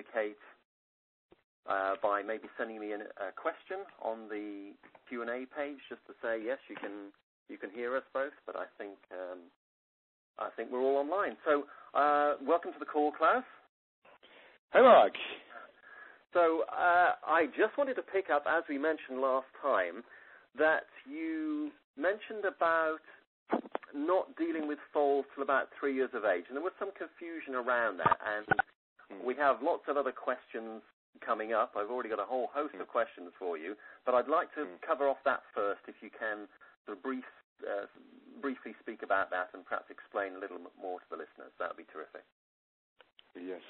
indicate by maybe sending me a question on the Q&A page, just to say yes, you can hear us both. But I think we're all online. So welcome to the call, Klaus. Hi, Mark. So I just wanted to pick up, as we mentioned last time, that you mentioned about not dealing with foals till about 3 years of age, and there was some confusion around that, and we have lots of other questions coming up. I've already got a whole host of questions for you, but I'd like to cover off that first, if you can, sort of briefly speak about that and perhaps explain a little more to the listeners. That would be terrific. Yes.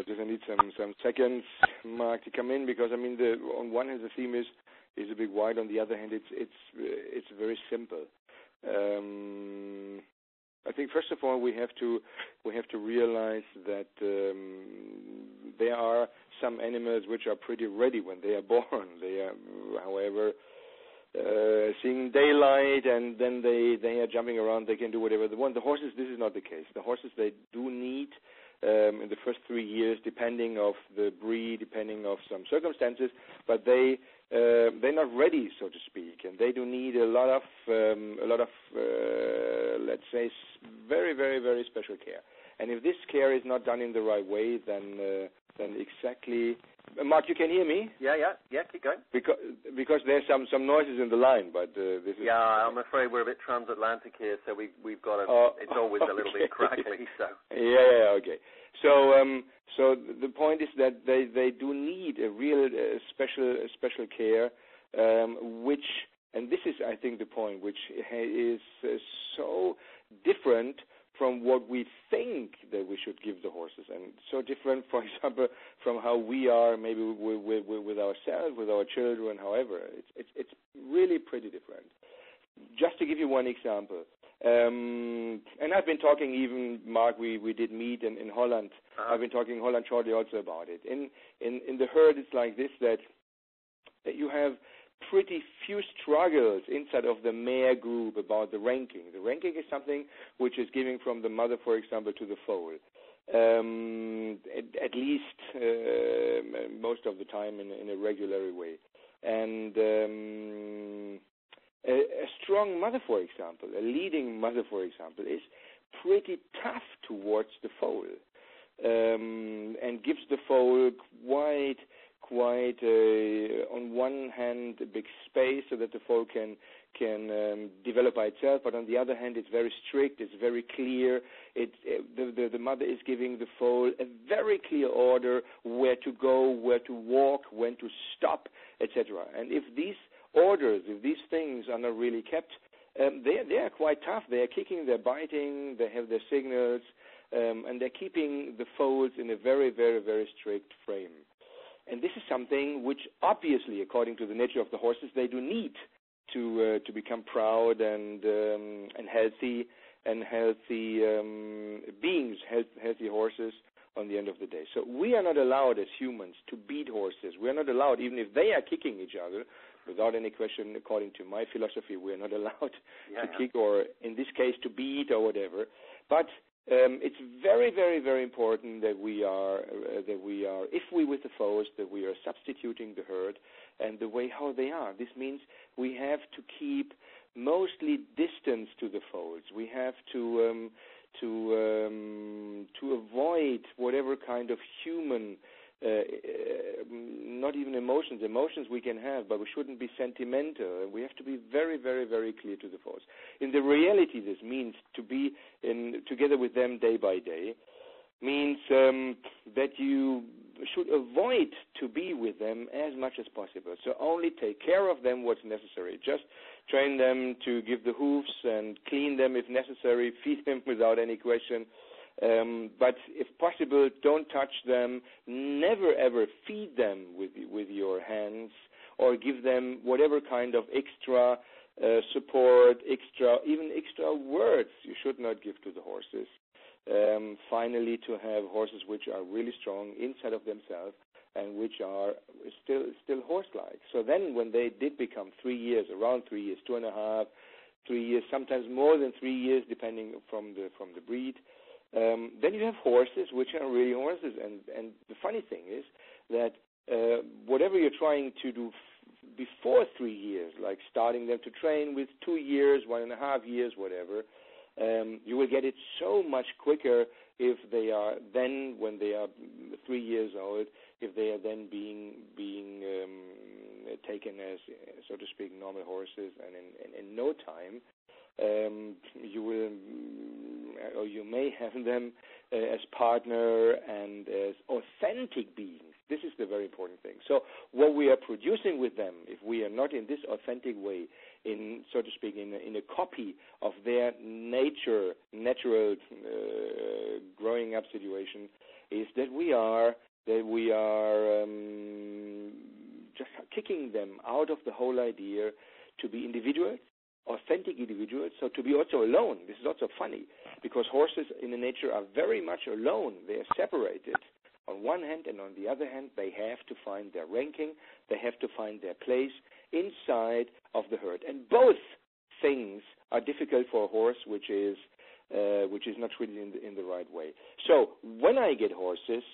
Just I need some seconds, Mark, to come in, because I mean, on one hand the theme is a bit wide. On the other hand, it's very simple. I think first of all we have to realize that there are some animals which are pretty ready when they are born. They are, however, seeing daylight, and then they are jumping around. They can do whatever they want. The horses, this is not the case. The horses, they do need in the first 3 years, depending of the breed, depending of some circumstances, but they're not ready, so to speak, and they do need a lot of let's say very, very, very special care. And if this care is not done in the right way, then exactly. Mark, you can hear me? Yeah, keep going. Because there's some noises in the line, but this is. Yeah, I'm afraid we're a bit transatlantic here, so we've got it's always a little bit crackly. So. Yeah, okay. So the point is that they do need a real special care, which, and this is I think the point, which is so different from what we think that we should give the horses, and so different, for example, from how we are maybe with ourselves, with our children. However, it's really pretty different. Just to give you one example, and I've been talking even, Mark, we did meet in Holland. Uh-huh. I've been talking in Holland shortly also about it. In the herd, it's like this, that you have pretty few struggles inside of the mare group about the ranking. The ranking is something which is given from the mother, for example, to the foal. At least most of the time in a regular way. And a strong mother, for example, a leading mother, for example, is pretty tough towards the foal, and gives the foal quite on one hand a big space so that the foal can develop by itself, but on the other hand it's very strict, it's very clear. The mother is giving the foal a very clear order where to go, where to walk, when to stop, etc. And if these orders, if these things are not really kept, they are quite tough. They are kicking, they're biting, they have their signals, and they're keeping the foals in a very, very, very strict frame. And this is something which obviously, according to the nature of the horses, they do need to become proud and healthy beings, healthy horses on the end of the day. So we are not allowed as humans to beat horses. We are not allowed, even if they are kicking each other, without any question, according to my philosophy, we are not allowed to kick, or in this case to beat or whatever. But it's very, very, very important that we are, if we with the foals, that we are substituting the herd and the way how they are. This means we have to keep mostly distance to the foals. We have to avoid whatever kind of human, not even emotions we can have, but we shouldn't be sentimental. We have to be very, very, very clear to the foals. In the reality, this means to be together with them day by day, means that you should avoid to be with them as much as possible. So only take care of them what's necessary. Just train them to give the hoofs and clean them if necessary, feed them without any question. But if possible, don't touch them. Never ever feed them with your hands, or give them whatever kind of extra support, even extra words you should not give to the horses. Finally, to have horses which are really strong inside of themselves and which are still horse-like. So then when they did become 3 years, around 3 years, 2.5, 3 years, sometimes more than 3 years, depending from the breed. Then you have horses, which are really horses, and the funny thing is that whatever you're trying to do before 3 years, like starting them to train with 2 years, 1.5 years, whatever, you will get it so much quicker if they are then, when they are 3 years old, if they are then being taken as, so to speak, normal horses, and in no time you will, or you may have them as partner and as authentic beings. This is the very important thing. So what we are producing with them, if we are not in this authentic way, in, so to speak, in a copy of their natural growing up situation, is that we are just kicking them out of the whole idea to be individuals, authentic individuals, so to be also alone. This is also funny, because horses in the nature are very much alone. They are separated on one hand, and on the other hand, they have to find their ranking, they have to find their place inside of the herd. And both things are difficult for a horse which is not treated in the right way. So when I get horses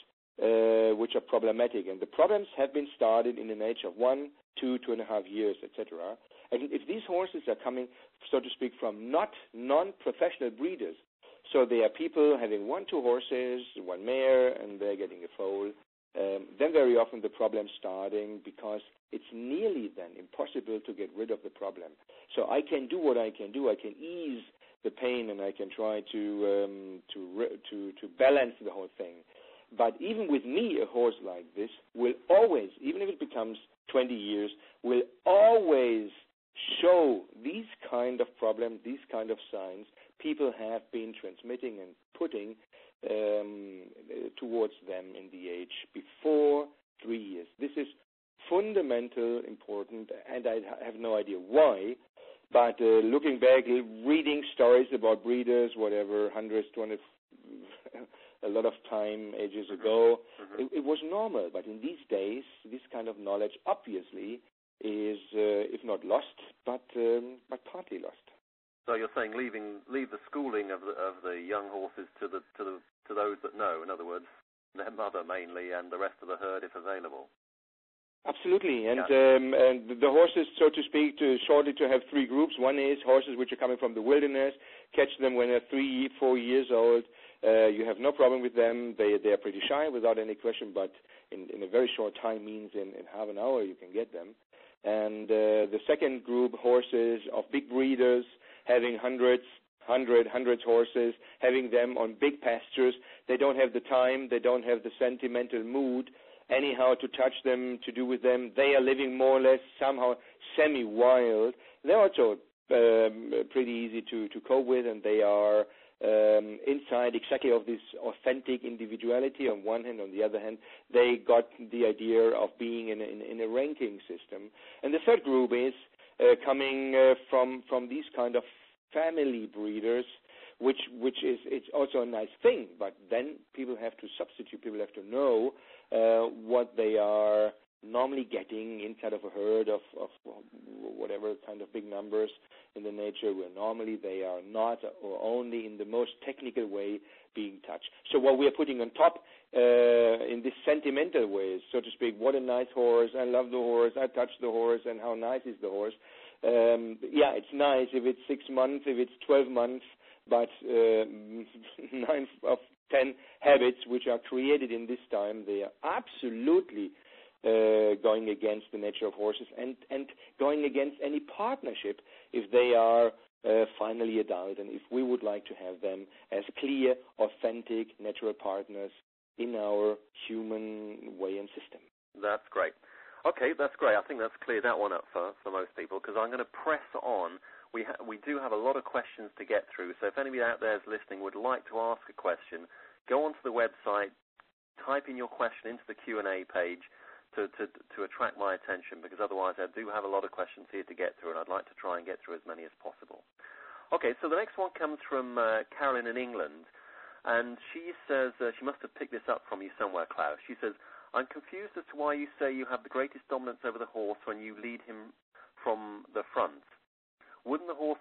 which are problematic, and the problems have been started in the age of 1, 2, 2.5 years, etc., and if these horses are coming, so to speak, from non-professional breeders, so they are people having 1, 2 horses, 1 mare, and they're getting a foal, then very often the problem's starting, because it's nearly then impossible to get rid of the problem. So I can do what I can do. I can ease the pain, and I can try to balance the whole thing. But even with me, a horse like this will always, even if it becomes 20 years, will always show these kind of problems, these kind of signs people have been transmitting and putting towards them in the age before 3 years. This is fundamental, important, and I have no idea why, but looking back, reading stories about breeders, whatever, hundreds, 200, a lot of time, ages ago, it was normal. But in these days, this kind of knowledge obviously is, if not lost, but partly lost. So you're saying leave the schooling of the young horses to those that know. In other words, their mother mainly, and the rest of the herd if available. Absolutely, and the horses, so to speak, shortly to have 3 groups. One is horses which are coming from the wilderness. Catch them when they're 3, 4 years old. You have no problem with them. They are pretty shy, without any question, but in a very short time, means in half an hour you can get them. And the second group, horses of big breeders, having hundreds horses, having them on big pastures. They don't have the time, they don't have the sentimental mood anyhow to touch them, to do with them. They are living more or less somehow semi-wild. They're also pretty easy to cope with, and they are inside exactly of this authentic individuality on one hand. On the other hand, they got the idea of being in a ranking system. And the third group is coming from these kind of family breeders, which is, it's also a nice thing, but then people have to substitute, people have to know what they are normally getting inside of a herd of whatever kind of big numbers in the nature, where normally they are not, or only in the most technical way, being touched. So what we are putting on top in this sentimental way, so to speak, what a nice horse, I love the horse, I touch the horse, and how nice is the horse. Yeah, it's nice if it's 6 months, if it's 12 months, but 9 of 10 habits which are created in this time, they are absolutely going against the nature of horses, and going against any partnership if they are finally adult, and if we would like to have them as clear, authentic, natural partners in our human way and system. That's great. Okay, that's great. I think that's cleared that one up for most people, because I'm going to press on. We do have a lot of questions to get through, so if anybody out there is listening would like to ask a question, go onto the website, type in your question into the Q&A page to attract my attention, because otherwise I do have a lot of questions here to get through, and I'd like to try and get through as many as possible. Okay, so the next one comes from Carolyn in England, and she says, she must have picked this up from you somewhere, Klaus. She says, I'm confused as to why you say you have the greatest dominance over the horse when you lead him from the front. Wouldn't the horse